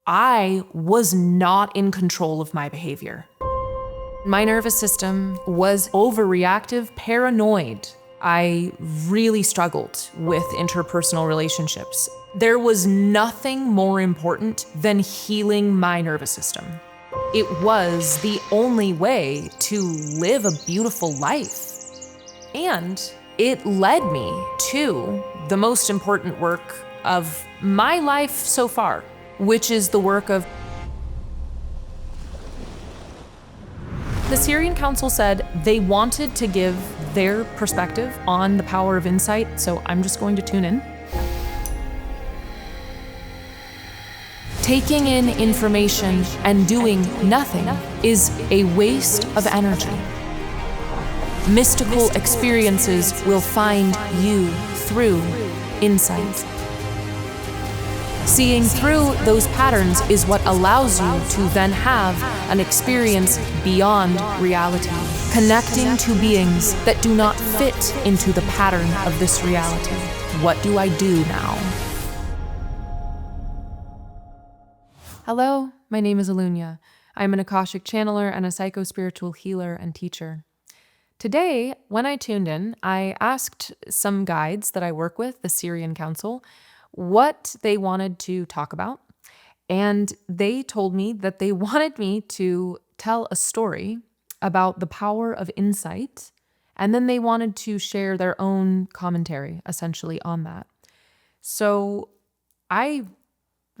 I was not in control of my behavior. My nervous system was overreactive, paranoid. I really struggled with interpersonal relationships. There was nothing more important than healing my nervous system. It was the only way to live a beautiful life. And it led me to the most important work of my life so far, which is the work of... The Sirian Council said they wanted to give their perspective on the power of insight, so I'm just going to tune in. Taking in information and doing nothing is a waste of energy. Mystical experiences will find you through insight. Seeing through those patterns is what allows you to then have an experience beyond reality, connecting to beings that do not fit into the pattern of this reality. What do I do now? Hello, my name is Eluña. I'm an Akashic channeler and a psycho-spiritual healer and teacher. Today, when I tuned in, I asked some guides that I work with, the Sirian Council, what they wanted to talk about. And they told me that they wanted me to tell a story about the power of insight. And then they wanted to share their own commentary, essentially, on that. So I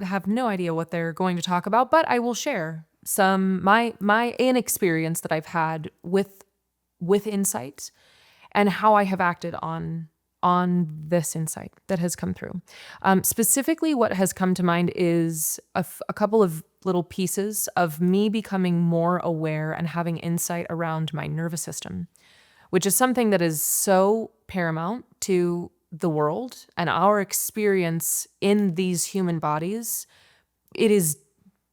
have no idea what they're going to talk about, but I will share some my inexperience that I've had with insight and how I have acted on this insight that has come through. Specifically, what has come to mind is a couple of little pieces of me becoming more aware and having insight around my nervous system, which is something that is so paramount to the world and our experience in these human bodies. It is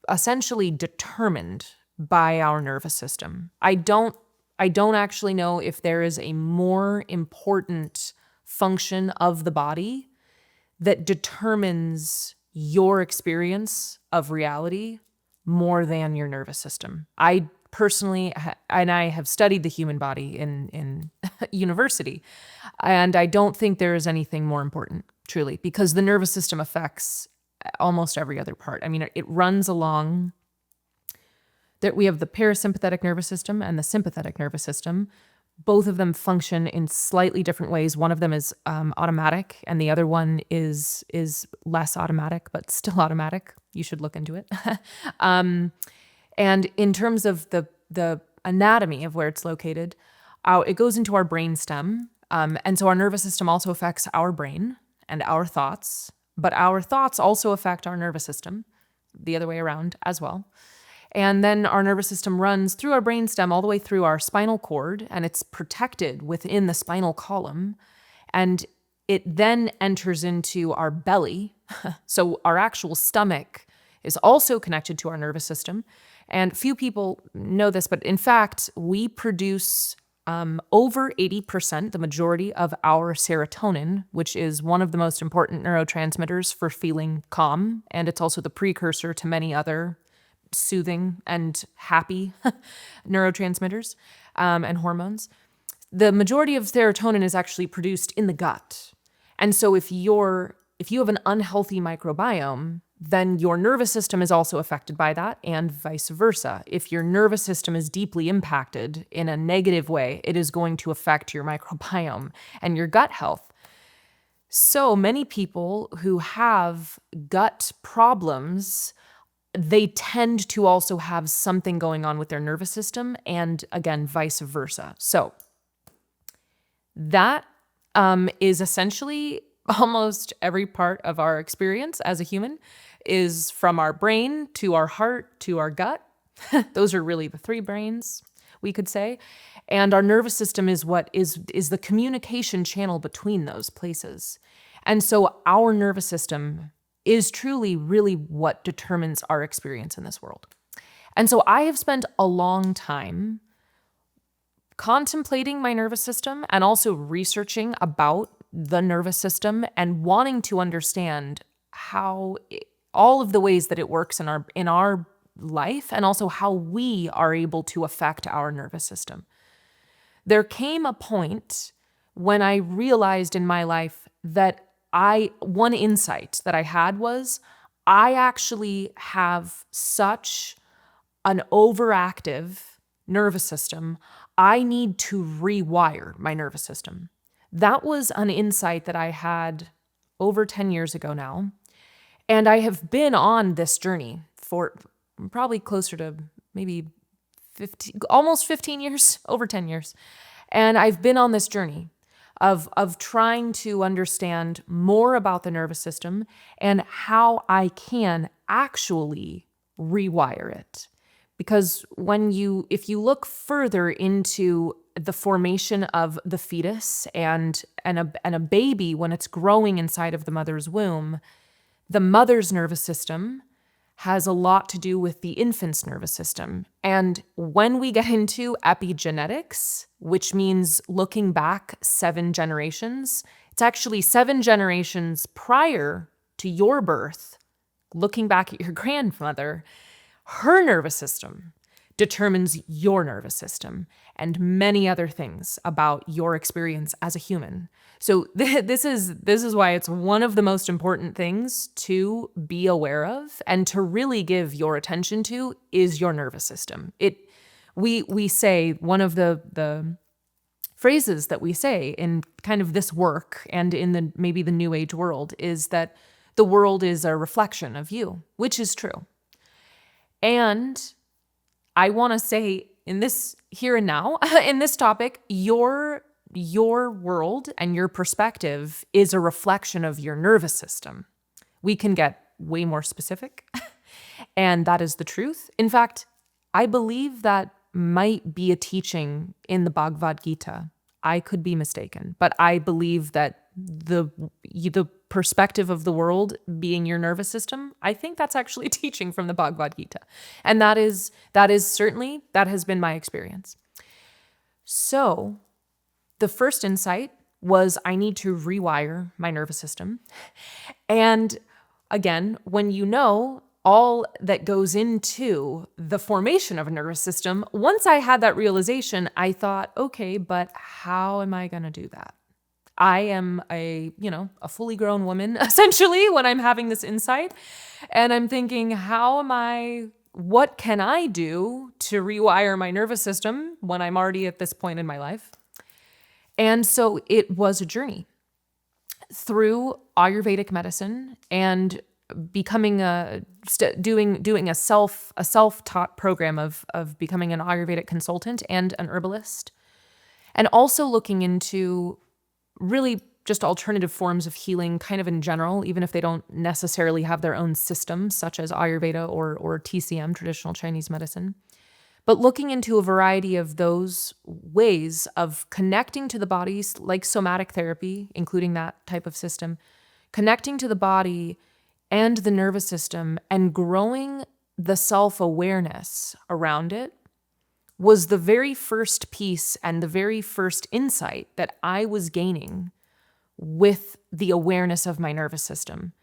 essentially determined by our nervous system. I don't actually know if there is a more important function of the body that determines your experience of reality more than your nervous system. I personally, and I have studied the human body in university, and I don't think there is anything more important, truly, because the nervous system affects almost every other part. I mean, it runs along that we have the parasympathetic nervous system and the sympathetic nervous system. Both of them function in slightly different ways. One of them is automatic, and the other one is less automatic, but still automatic. You should look into it. And in terms of the anatomy of where it's located, it goes into our brain stem. And so our nervous system also affects our brain and our thoughts, but our thoughts also affect our nervous system, the other way around as well. And then our nervous system runs through our brainstem all the way through our spinal cord, and it's protected within the spinal column. And it then enters into our belly. So our actual stomach is also connected to our nervous system. And few people know this, but in fact, we produce over 80%, the majority of our serotonin, which is one of the most important neurotransmitters for feeling calm. And it's also the precursor to many other soothing and happy neurotransmitters and hormones. The majority of serotonin is actually produced in the gut. And so if you have an unhealthy microbiome, then your nervous system is also affected by that, and vice versa. If your nervous system is deeply impacted in a negative way, it is going to affect your microbiome and your gut health. So many people who have gut problems, they tend to also have something going on with their nervous system, and again, vice versa. So that is essentially almost every part of our experience as a human, is from our brain to our heart to our gut. Those are really the three brains, we could say. And our nervous system is what is the communication channel between those places. And so our nervous system is truly really what determines our experience in this world. And so I have spent a long time contemplating my nervous system and also researching about the nervous system and wanting to understand how all of the ways that it works in our life, and also how we are able to affect our nervous system. There came a point when I realized in my life that one insight that I had was I actually have such an overactive nervous system. I need to rewire my nervous system. That was an insight that I had over 10 years ago now. And I have been on this journey for probably closer to maybe 15, almost 15 years, over 10 years. And I've been on this journey of trying to understand more about the nervous system and how I can actually rewire it. Because if you look further into the formation of the fetus and a baby when it's growing inside of the mother's womb, the mother's nervous system has a lot to do with the infant's nervous system. And when we get into epigenetics, which means looking back 7 generations, it's actually 7 generations prior to your birth, looking back at your grandmother, her nervous system determines your nervous system and many other things about your experience as a human. So this is why it's one of the most important things to be aware of and to really give your attention to is your nervous system. We say one of the phrases that we say in kind of this work and in maybe the New Age world is that the world is a reflection of you, which is true. And I want to say in this here and now, in this topic, your world and your perspective is a reflection of your nervous system. We can get way more specific, and that is the truth. In fact, I believe that might be a teaching in the Bhagavad Gita. I could be mistaken, but I believe that the perspective of the world being your nervous system, I think that's actually a teaching from the Bhagavad Gita. And that is certainly, that has been my experience. So the first insight was I need to rewire my nervous system. And again, when you know all that goes into the formation of a nervous system, once I had that realization, I thought, okay, but how am I going to do that? I am a fully grown woman, essentially, when I'm having this insight. And I'm thinking, what can I do to rewire my nervous system when I'm already at this point in my life? And so it was a journey through Ayurvedic medicine and becoming doing a self-taught program of becoming an Ayurvedic consultant and an herbalist, and also looking into really just alternative forms of healing kind of in general, even if they don't necessarily have their own systems, such as Ayurveda or TCM, traditional Chinese medicine. But looking into a variety of those ways of connecting to the body, like somatic therapy, including that type of system, connecting to the body and the nervous system and growing the self-awareness around it was the very first piece and the very first insight that I was gaining with the awareness of my nervous system.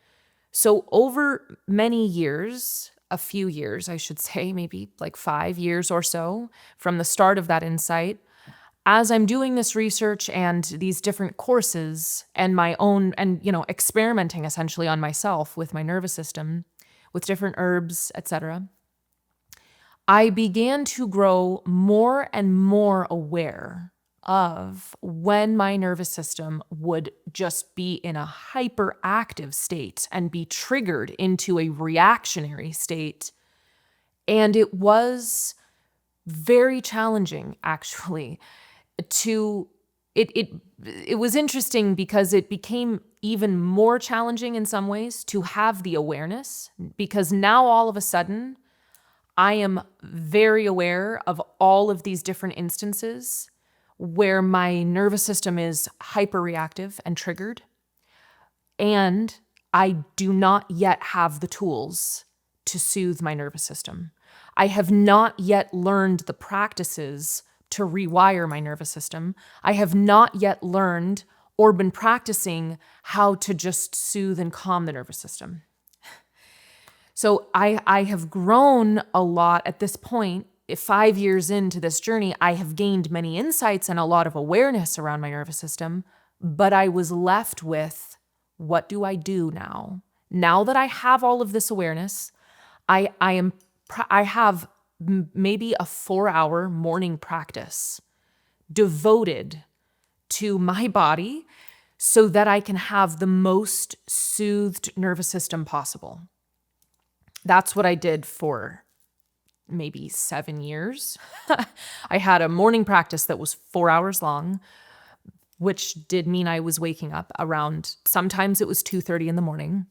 So over many years, a few years, I should say, maybe like 5 years or so from the start of that insight, as I'm doing this research and these different courses and my own, and, experimenting essentially on myself with my nervous system, with different herbs, etc., I began to grow more and more aware of when my nervous system would just be in a hyperactive state and be triggered into a reactionary state. And it was very challenging, actually, it was interesting because it became even more challenging in some ways to have the awareness, because now all of a sudden I am very aware of all of these different instances where my nervous system is hyperreactive and triggered, and I do not yet have the tools to soothe my nervous system. I have not yet learned the practices to rewire my nervous system. I have not yet learned or been practicing how to just soothe and calm the nervous system. So I have grown a lot at this point. 5 years into this journey, I have gained many insights and a lot of awareness around my nervous system, but I was left with, what do I do now? Now that I have all of this awareness, I have maybe a 4-hour morning practice devoted to my body so that I can have the most soothed nervous system possible. That's what I did for maybe 7 years. I had a morning practice that was 4 hours long, which did mean I was waking up around, sometimes it was 2:30 in the morning,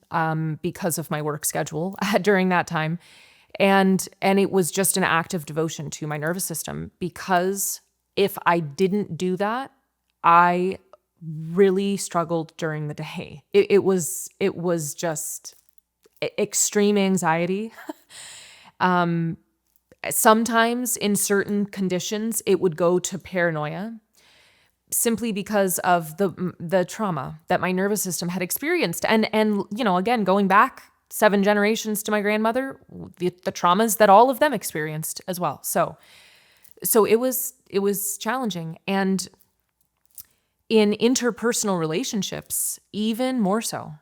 because of my work schedule during that time. And it was just an act of devotion to my nervous system, because if I didn't do that, I really struggled during the day. It was just extreme anxiety. Sometimes in certain conditions, it would go to paranoia, simply because of the trauma that my nervous system had experienced. And again, going back 7 generations to my grandmother, the traumas that all of them experienced as well. So it was challenging. And in interpersonal relationships, even more so.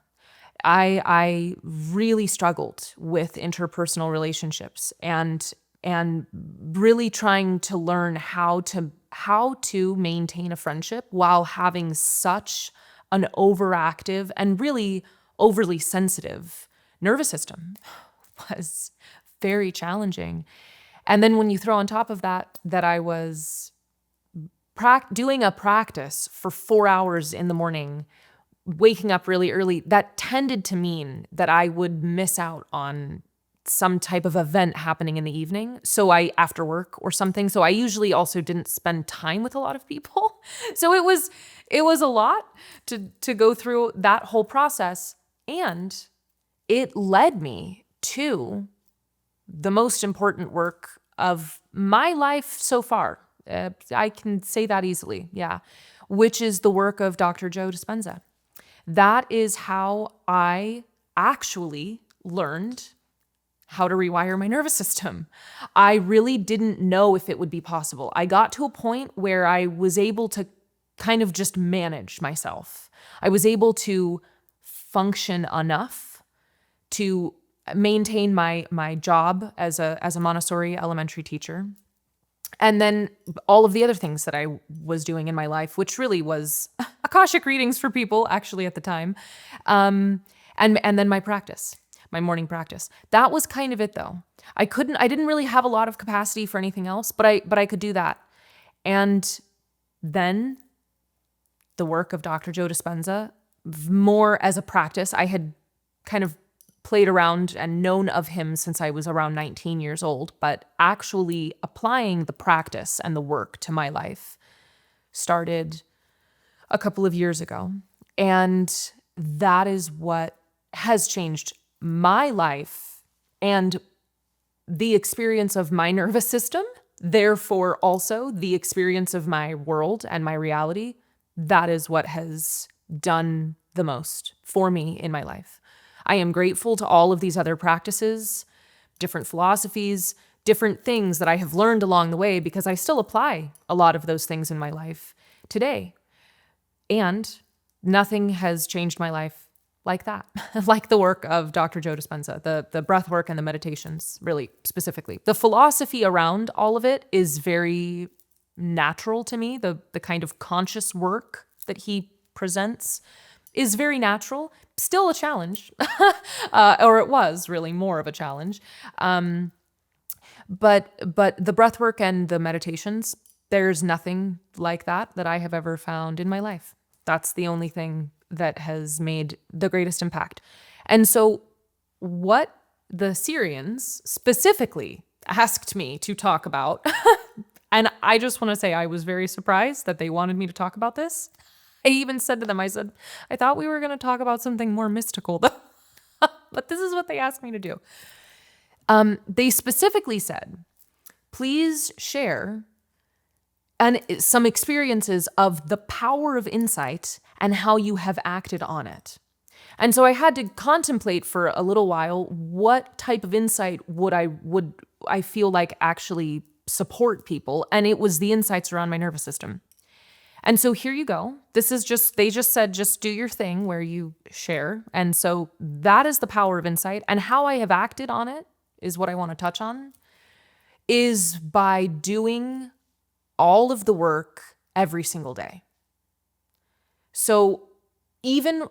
I really struggled with interpersonal relationships and really trying to learn how to maintain a friendship while having such an overactive and really overly sensitive nervous system was very challenging. And then when you throw on top of that I was doing a practice for 4 hours in the morning, waking up really early, that tended to mean that I would miss out on some type of event happening in the evening. So after work or something. So I usually also didn't spend time with a lot of people. So it was a lot to go through that whole process. And it led me to the most important work of my life so far. I can say that easily. Yeah. Which is the work of Dr. Joe Dispenza. That is how I actually learned how to rewire my nervous system. I really didn't know if it would be possible. I got to a point where I was able to kind of just manage myself. I was able to function enough to maintain my job as a Montessori elementary teacher. And then all of the other things that I was doing in my life, which really was Akashic readings for people actually at the time. And then my practice, my morning practice. That was kind of it though. I didn't really have a lot of capacity for anything else, but I could do that. And then the work of Dr. Joe Dispenza, more as a practice. I had kind of played around and known of him since I was around 19 years old, but actually applying the practice and the work to my life started a couple of years ago. And that is what has changed my life and the experience of my nervous system, therefore also the experience of my world and my reality. That is what has done the most for me in my life. I am grateful to all of these other practices, different philosophies, different things that I have learned along the way, because I still apply a lot of those things in my life today. And nothing has changed my life like that, like the work of Dr. Joe Dispenza, the breath work and the meditations, really specifically. The philosophy around all of it is very natural to me. The kind of conscious work that he presents is very natural, still a challenge, or it was really more of a challenge. But the breath work and the meditations, there's nothing like that I have ever found in my life. That's the only thing that has made the greatest impact. And so what the Sirians specifically asked me to talk about, and I just want to say I was very surprised that they wanted me to talk about this. I even said to them, I said, I thought we were going to talk about something more mystical, but this is what they asked me to do. They specifically said, please share some experiences of the power of insight and how you have acted on it. And so I had to contemplate for a little while, what type of insight would I feel like actually support people? And it was the insights around my nervous system. And so here you go. This is they just said, just do your thing where you share. And so that is the power of insight. And how I have acted on it is what I want to touch on, is by doing all of the work every single day. So even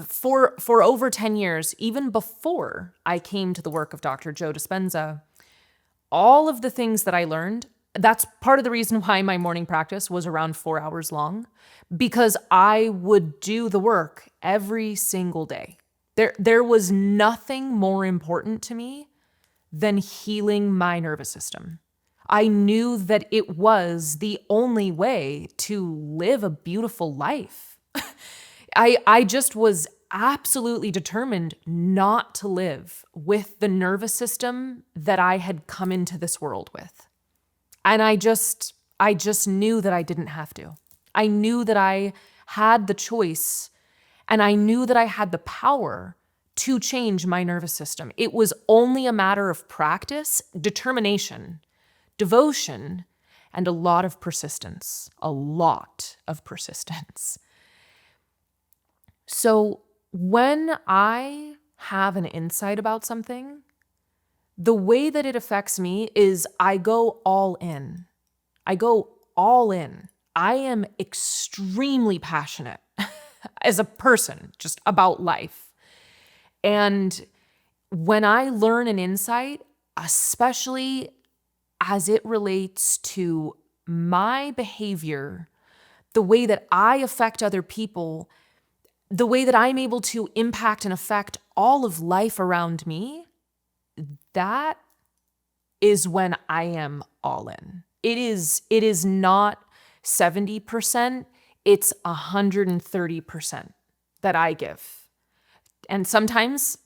for over 10 years, even before I came to the work of Dr. Joe Dispenza, all of the things that I learned, that's part of the reason why my morning practice was around 4 hours long, because I would do the work every single day. There was nothing more important to me than healing my nervous system. I knew that it was the only way to live a beautiful life. I just was absolutely determined not to live with the nervous system that I had come into this world with. And I just knew that I didn't have to. I knew that I had the choice, and I knew that I had the power to change my nervous system. It was only a matter of practice, determination, devotion, and a lot of persistence. A lot of persistence. So when I have an insight about something, the way that it affects me is I go all in. I go all in. I am extremely passionate as a person, just about life. And when I learn an insight, especially as it relates to my behavior, the way that I affect other people, the way that I'm able to impact and affect all of life around me, that is when I am all in. It is not 70%, it's 130% that I give. And sometimes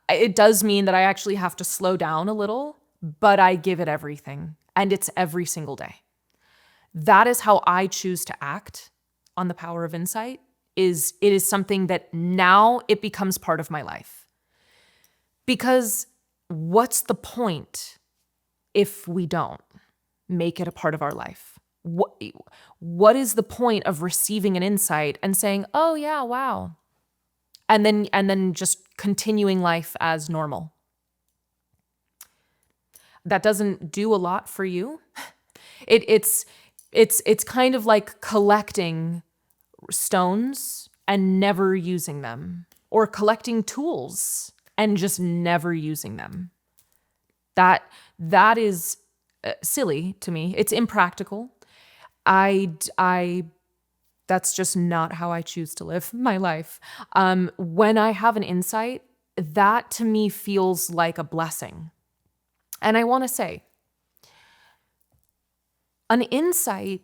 it does mean that I actually have to slow down a little, but I give it everything, and it's every single day. That is how I choose to act on the power of insight. It is something that now it becomes part of my life. Because what's the point if we don't make it a part of our life? What is the point of receiving an insight and saying, "Oh yeah, wow," and then just continuing life as normal? That doesn't do a lot for you. It's kind of like collecting stones and never using them, or collecting tools and just never using them. That is silly to me. It's impractical. That's just not how I choose to live my life. When I have an insight, that to me feels like a blessing. And I want to say, an insight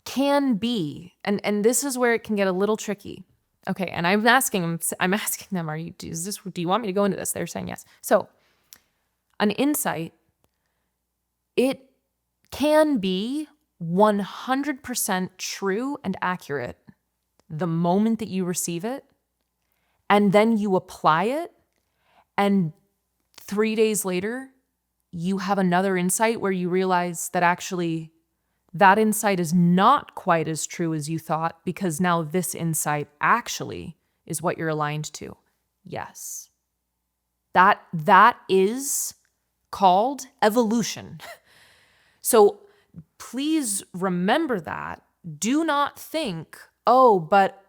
can be, and this is where it can get a little tricky. Okay, and I'm asking them, do you want me to go into this? They're saying yes. So, an insight, it can be 100% true and accurate the moment that you receive it, and then you apply it, and 3 days later, you have another insight where you realize that actually that insight is not quite as true as you thought, because now this insight actually is what you're aligned to. Yes. That is called evolution. So please remember that. Do not think, "Oh, but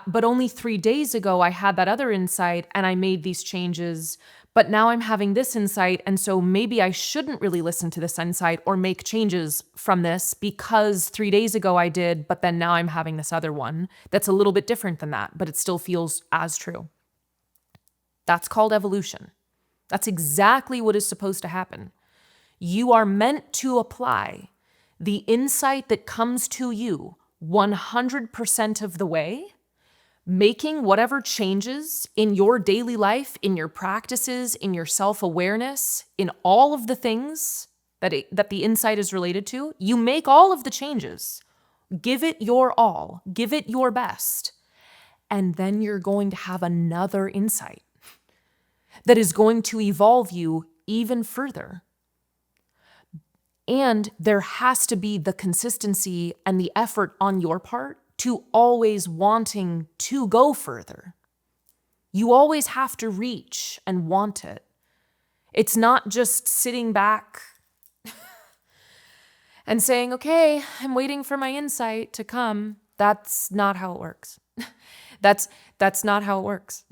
but only 3 days ago I had that other insight and I made these changes, but now I'm having this insight, and so maybe I shouldn't really listen to this insight or make changes from this because 3 days ago I did, but then now I'm having this other one that's a little bit different than that, but it still feels as true." That's called evolution. That's exactly what is supposed to happen. You are meant to apply the insight that comes to you 100% of the way, making whatever changes in your daily life, in your practices, in your self-awareness, in all of the things that the insight is related to. You make all of the changes. Give it your all. Give it your best. and then you're going to have another insight that is going to evolve you even further. And there has to be the consistency and the effort on your part to always wanting to go further. You always have to reach and want it. It's not just sitting back and saying, okay, I'm waiting for my insight to come. That's not how it works. That's not how it works.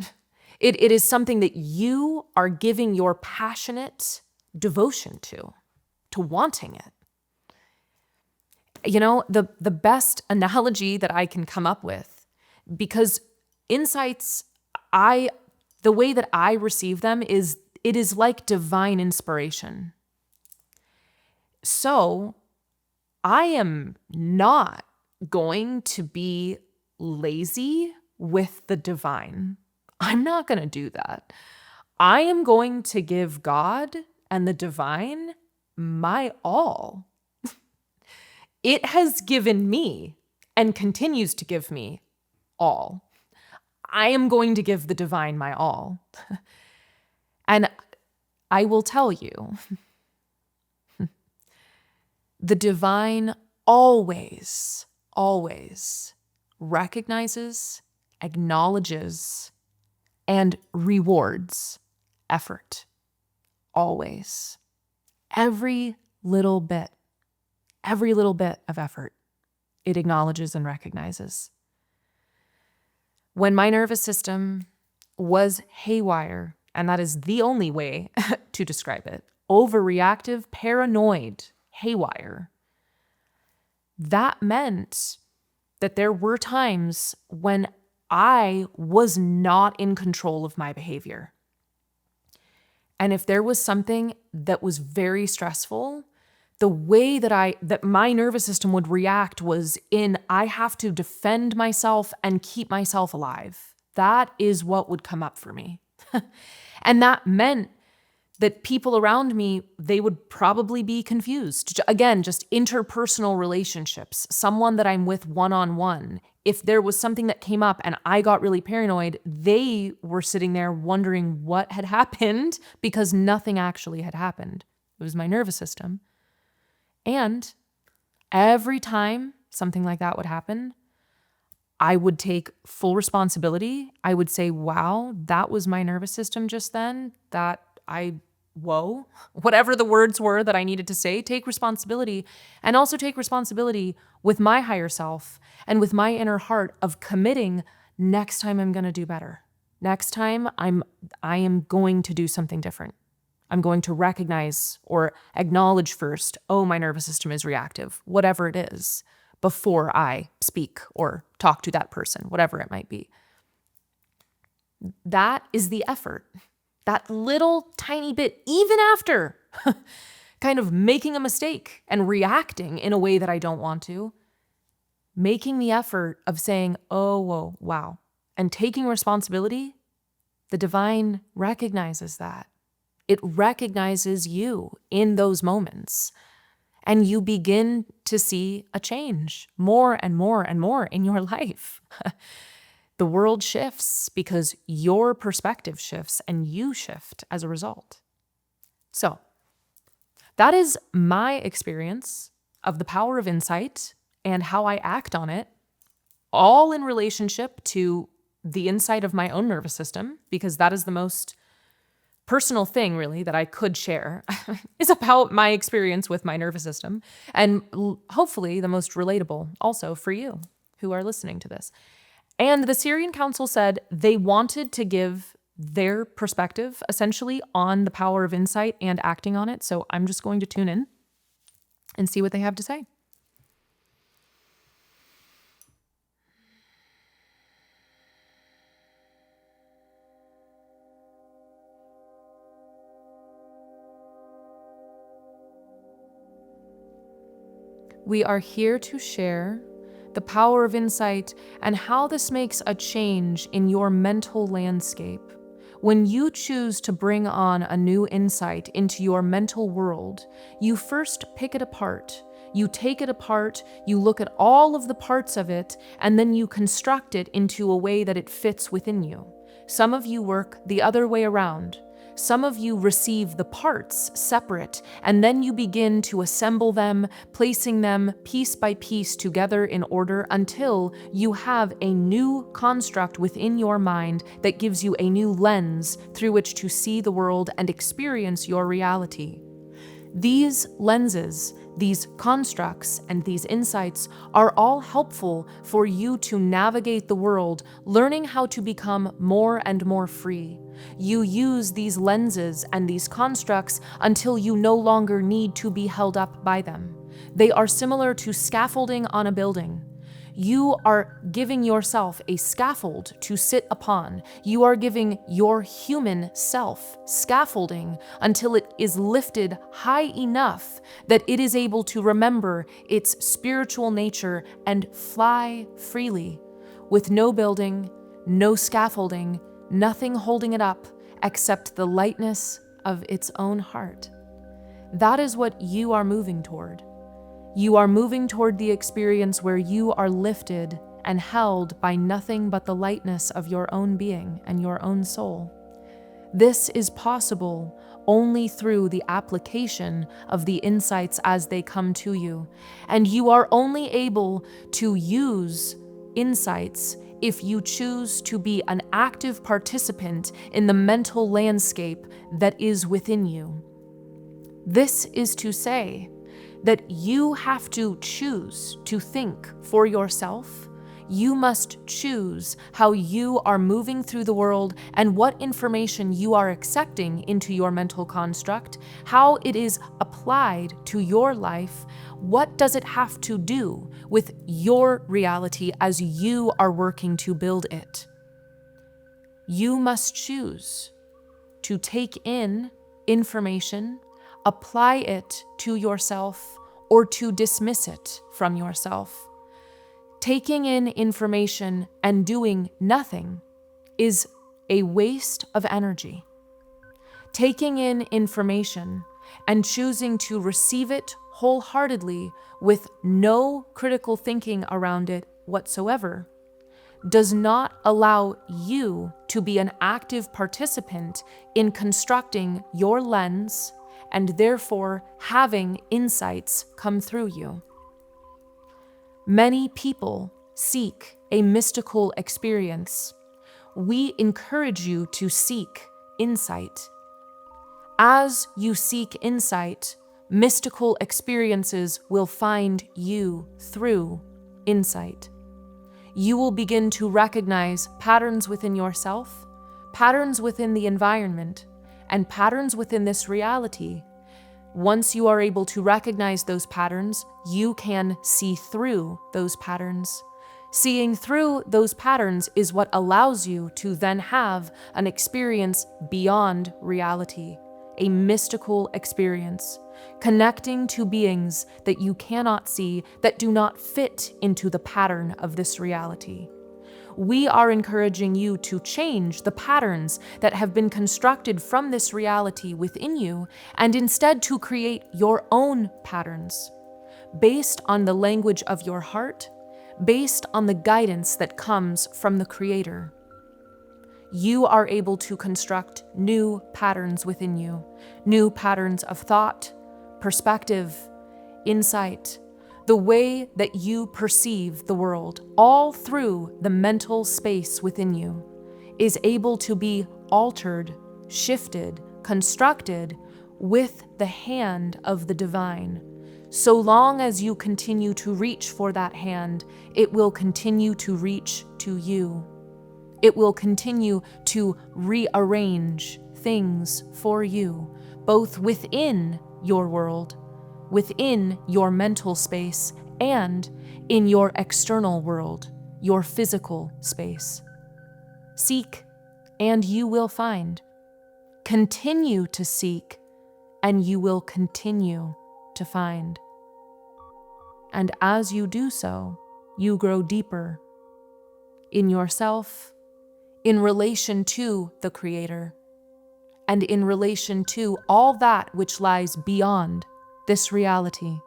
It is something that you are giving your passionate devotion to wanting it. You know, the best analogy that I can come up with, because insights, the way that I receive them is, it is like divine inspiration. So I am not going to be lazy with the divine. I'm not going to do that. I am going to give God and the divine my all. It has given me and continues to give me all. I am going to give the divine my all. And I will tell you, the divine always recognizes, acknowledges, and rewards effort. Always. Every little bit of effort, it acknowledges and recognizes. When my nervous system was haywire, and that is the only way to describe it, overreactive, paranoid, haywire, that meant that there were times when I was not in control of my behavior. And if there was something that was very stressful, the way that my nervous system would react was I have to defend myself and keep myself alive. That is what would come up for me. And that meant that people around me, they would probably be confused. Again, just interpersonal relationships, someone that I'm with one-on-one. If there was something that came up and I got really paranoid, they were sitting there wondering what had happened because nothing actually had happened. It was my nervous system. And every time something like that would happen, I would take full responsibility. I would say, wow, that was my nervous system just then. Whatever the words were that I needed to say, take responsibility, and also take responsibility with my higher self and with my inner heart of committing, next time I'm going to do better. Next time I am going to do something different. I'm going to recognize or acknowledge first, oh, my nervous system is reactive, whatever it is, before I speak or talk to that person, whatever it might be. That is the effort. That little tiny bit, even after kind of making a mistake and reacting in a way that I don't want to, making the effort of saying, oh, whoa, wow, and taking responsibility, the divine recognizes that. It recognizes you in those moments, and you begin to see a change more and more and more in your life. The world shifts because your perspective shifts and you shift as a result. So that is my experience of the power of insight and how I act on it, all in relationship to the insight of my own nervous system, because that is the most personal thing really that I could share is about my experience with my nervous system, and hopefully the most relatable also for you who are listening to this. And the Sirian Council said they wanted to give their perspective essentially on the power of insight and acting on it. So I'm just going to tune in and see what they have to say. We are here to share the power of insight and how this makes a change in your mental landscape. When you choose to bring on a new insight into your mental world, you first pick it apart. You take it apart, you look at all of the parts of it, and then you construct it into a way that it fits within you. Some of you work the other way around. Some of you receive the parts separate, and then you begin to assemble them, placing them piece by piece together in order until you have a new construct within your mind that gives you a new lens through which to see the world and experience your reality. These lenses, these constructs, and these insights are all helpful for you to navigate the world, learning how to become more and more free. You use these lenses and these constructs until you no longer need to be held up by them. They are similar to scaffolding on a building. You are giving yourself a scaffold to sit upon. You are giving your human self scaffolding until it is lifted high enough that it is able to remember its spiritual nature and fly freely, with no building, no scaffolding, nothing holding it up except the lightness of its own heart. That is what you are moving toward. You are moving toward the experience where you are lifted and held by nothing but the lightness of your own being and your own soul. This is possible only through the application of the insights as they come to you, and you are only able to use insights if you choose to be an active participant in the mental landscape that is within you. This is to say that you have to choose to think for yourself. You must choose how you are moving through the world and what information you are accepting into your mental construct, how it is applied to your life. What does it have to do with your reality as you are working to build it? You must choose to take in information, apply it to yourself, or to dismiss it from yourself. Taking in information and doing nothing is a waste of energy. Taking in information and choosing to receive it wholeheartedly with no critical thinking around it whatsoever does not allow you to be an active participant in constructing your lens and therefore having insights come through you. Many people seek a mystical experience. We encourage you to seek insight. As you seek insight, mystical experiences will find you through insight. You will begin to recognize patterns within yourself, patterns within the environment, and patterns within this reality. Once you are able to recognize those patterns, you can see through those patterns. Seeing through those patterns is what allows you to then have an experience beyond reality, a mystical experience, connecting to beings that you cannot see, that do not fit into the pattern of this reality. We are encouraging you to change the patterns that have been constructed from this reality within you, and instead to create your own patterns, based on the language of your heart, based on the guidance that comes from the Creator. You are able to construct new patterns within you, new patterns of thought, perspective, insight, the way that you perceive the world, all through the mental space within you, is able to be altered, shifted, constructed with the hand of the divine. So long as you continue to reach for that hand, it will continue to reach to you. It will continue to rearrange things for you, both within your world, within your mental space, and in your external world, your physical space. Seek, and you will find. Continue to seek, and you will continue to find. And as you do so, you grow deeper in yourself, in relation to the Creator, and in relation to all that which lies beyond this reality.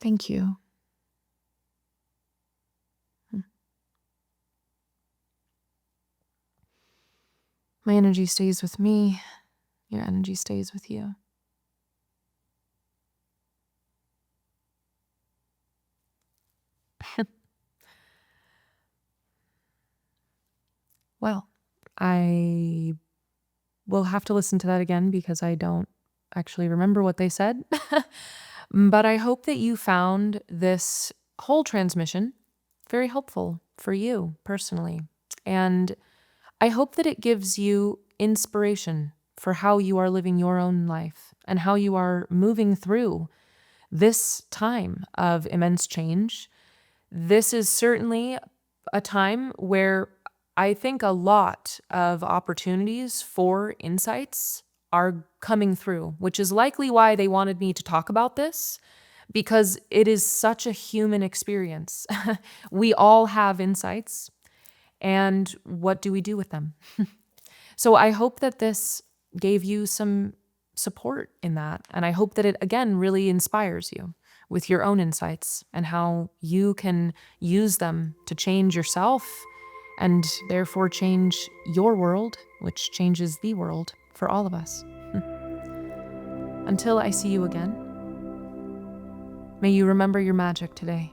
Thank you. My energy stays with me. Your energy stays with you. Well, I will have to listen to that again because I don't actually remember what they said. But I hope that you found this whole transmission very helpful for you personally. And I hope that it gives you inspiration for how you are living your own life and how you are moving through this time of immense change. This is certainly a time where I think a lot of opportunities for insights are coming through, which is likely why they wanted me to talk about this, because it is such a human experience. We all have insights, and what do we do with them? So I hope that this gave you some support in that, and I hope that it, again, really inspires you with your own insights and how you can use them to change yourself and therefore change your world, which changes the world for all of us. Until I see you again, may you remember your magic today.